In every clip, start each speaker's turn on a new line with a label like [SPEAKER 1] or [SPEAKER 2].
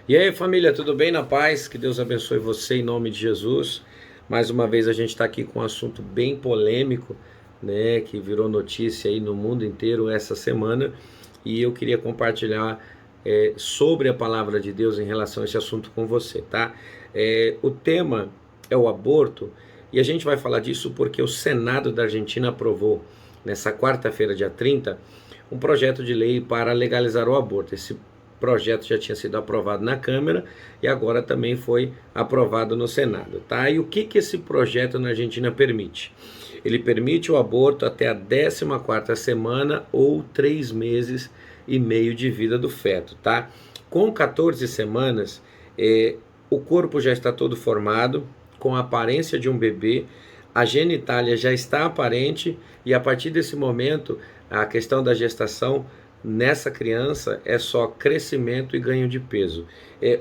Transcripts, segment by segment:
[SPEAKER 1] E aí, família, tudo bem na paz? Que Deus abençoe você em nome de Jesus. Mais uma vez a gente está aqui com um assunto bem polêmico, né, que virou notícia aí no mundo inteiro essa semana, e eu queria compartilhar sobre a palavra de Deus em relação a esse assunto com você, tá? O tema é o aborto, e a gente vai falar disso porque o Senado da Argentina aprovou nessa quarta-feira, dia 30, um projeto de lei para legalizar o aborto. Esse projeto já tinha sido aprovado na Câmara e agora também foi aprovado no Senado, tá? E o que esse projeto na Argentina permite? Ele permite o aborto até a 14ª semana ou 3 meses e meio de vida do feto, tá? Com 14 semanas, o corpo já está todo formado, com a aparência de um bebê, a genitália já está aparente e a partir desse momento, a questão da gestação nessa criança é só crescimento e ganho de peso.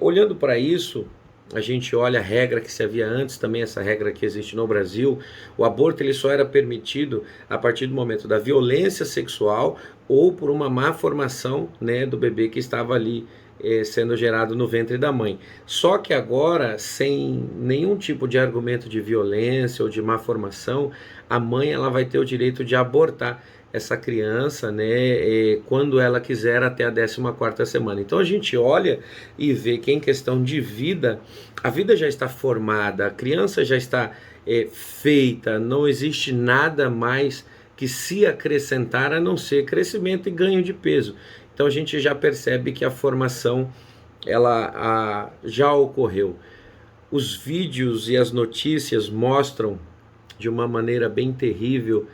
[SPEAKER 1] Olhando para isso, a gente olha a regra que se havia antes, também essa regra que existe no Brasil. O aborto ele só era permitido a partir do momento da violência sexual ou por uma má formação, né, do bebê que estava ali sendo gerado no ventre da mãe. Só que agora, sem nenhum tipo de argumento de violência ou de má formação, a mãe ela vai ter o direito de abortar essa criança, né, quando ela quiser até a 14ª semana. Então a gente olha e vê que em questão de vida, a vida já está formada, a criança já está feita, não existe nada mais que se acrescentar a não ser crescimento e ganho de peso. Então a gente já percebe que a formação ela já ocorreu. Os vídeos e as notícias mostram de uma maneira bem terrível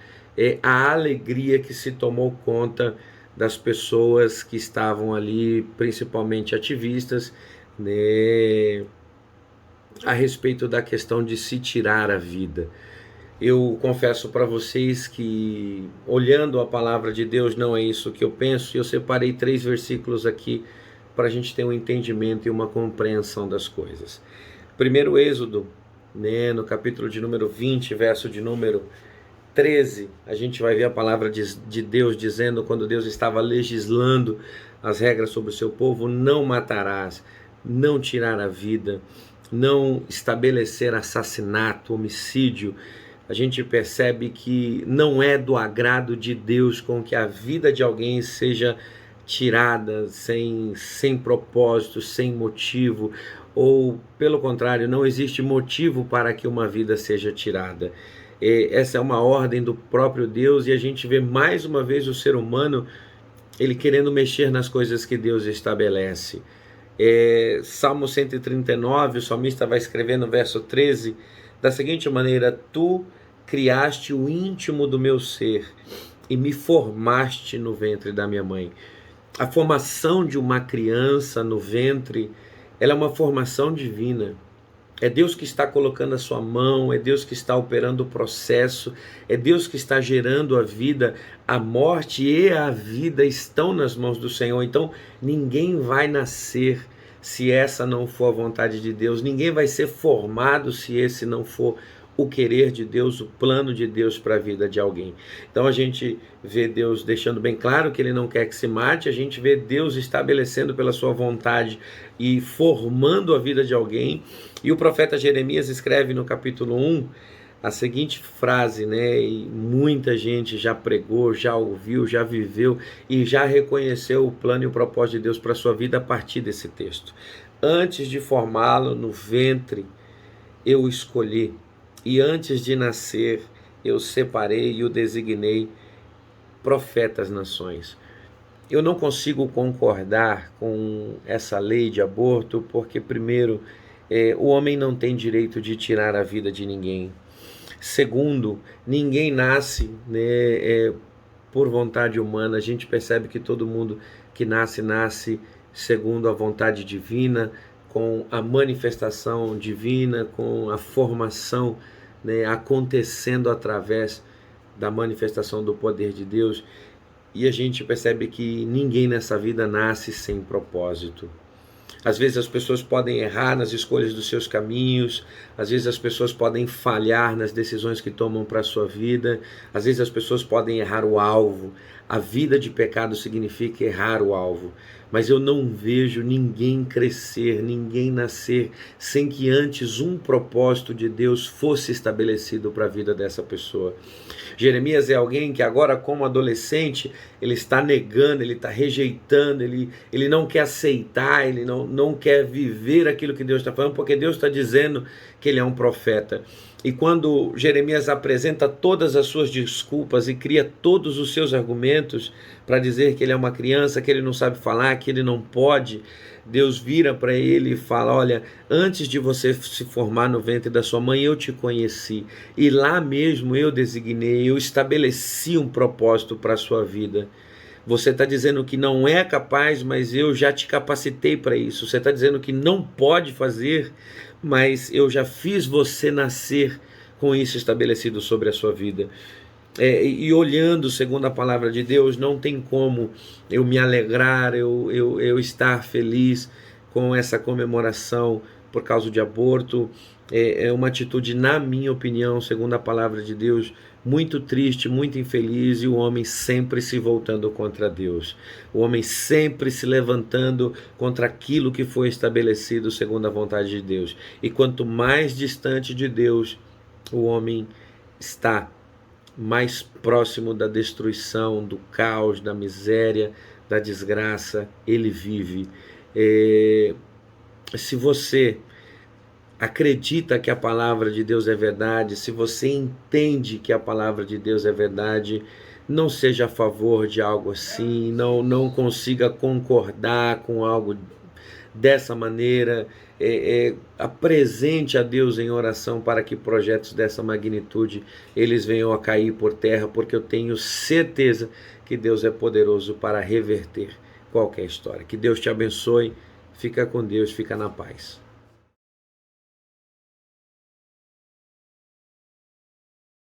[SPEAKER 1] a alegria que se tomou conta das pessoas que estavam ali, principalmente ativistas, né, a respeito da questão de se tirar a vida. Eu confesso para vocês que, olhando a palavra de Deus, não é isso que eu penso. Eu separei 3 versículos aqui para a gente ter um entendimento e uma compreensão das coisas. Primeiro Êxodo, né, no capítulo de número 20, verso de número 13, a gente vai ver a palavra de Deus dizendo, quando Deus estava legislando as regras sobre o seu povo: não matarás, não tirar a vida, não estabelecer assassinato, homicídio. A gente percebe que não é do agrado de Deus com que a vida de alguém seja tirada sem propósito, sem motivo, ou pelo contrário, não existe motivo para que uma vida seja tirada. Essa é uma ordem do próprio Deus, e a gente vê mais uma vez o ser humano ele querendo mexer nas coisas que Deus estabelece. Salmo 139, o salmista vai escrever no verso 13 da seguinte maneira: tu criaste o íntimo do meu ser e me formaste no ventre da minha mãe. A formação de uma criança no ventre, ela é uma formação divina. É Deus que está colocando a sua mão, é Deus que está operando o processo, é Deus que está gerando a vida. A morte e a vida estão nas mãos do Senhor. Então ninguém vai nascer se essa não for a vontade de Deus, ninguém vai ser formado se esse não for o querer de Deus, o plano de Deus para a vida de alguém. Então a gente vê Deus deixando bem claro que Ele não quer que se mate, a gente vê Deus estabelecendo pela sua vontade e formando a vida de alguém. E o profeta Jeremias escreve no capítulo 1 a seguinte frase, né? E muita gente já pregou, já ouviu, já viveu e já reconheceu o plano e o propósito de Deus para a sua vida a partir desse texto. Antes de formá-lo no ventre, eu o escolhi, e antes de nascer, eu separei e o designei profeta às nações. Eu não consigo concordar com essa lei de aborto, porque, primeiro, o homem não tem direito de tirar a vida de ninguém. Segundo, ninguém nasce, né, por vontade humana. A gente percebe que todo mundo que nasce segundo a vontade divina, com a manifestação divina, com a formação, né, acontecendo através da manifestação do poder de Deus. E a gente percebe que ninguém nessa vida nasce sem propósito. Às vezes as pessoas podem errar nas escolhas dos seus caminhos, às vezes as pessoas podem falhar nas decisões que tomam para a sua vida, às vezes as pessoas podem errar o alvo. A vida de pecado significa errar o alvo. Mas eu não vejo ninguém crescer, ninguém nascer, sem que antes um propósito de Deus fosse estabelecido para a vida dessa pessoa. Jeremias é alguém que agora, como adolescente, ele está negando, ele está rejeitando, ele não quer aceitar, ele não quer viver aquilo que Deus está falando, porque Deus está dizendo que ele é um profeta. E quando Jeremias apresenta todas as suas desculpas e cria todos os seus argumentos para dizer que ele é uma criança, que ele não sabe falar, que ele não pode, Deus vira para ele e fala: olha, antes de você se formar no ventre da sua mãe, eu te conheci, e lá mesmo eu designei, eu estabeleci um propósito para a sua vida. Você está dizendo que não é capaz, mas eu já te capacitei para isso. Você está dizendo que não pode fazer, mas eu já fiz você nascer com isso estabelecido sobre a sua vida. E olhando segundo a palavra de Deus, não tem como eu me alegrar, eu estar feliz com essa comemoração por causa de aborto. É uma atitude, na minha opinião, segundo a palavra de Deus, muito triste, muito infeliz, e o homem sempre se voltando contra Deus, o homem sempre se levantando contra aquilo que foi estabelecido segundo a vontade de Deus. E quanto mais distante de Deus o homem está, mais próximo da destruição, do caos, da miséria, da desgraça ele vive. Se você acredita que a palavra de Deus é verdade, se você entende que a palavra de Deus é verdade, não seja a favor de algo assim, não consiga concordar com algo dessa maneira. Apresente a Deus em oração para que projetos dessa magnitude eles venham a cair por terra, porque eu tenho certeza que Deus é poderoso para reverter qualquer história. Que Deus te abençoe, fica com Deus, fica na paz.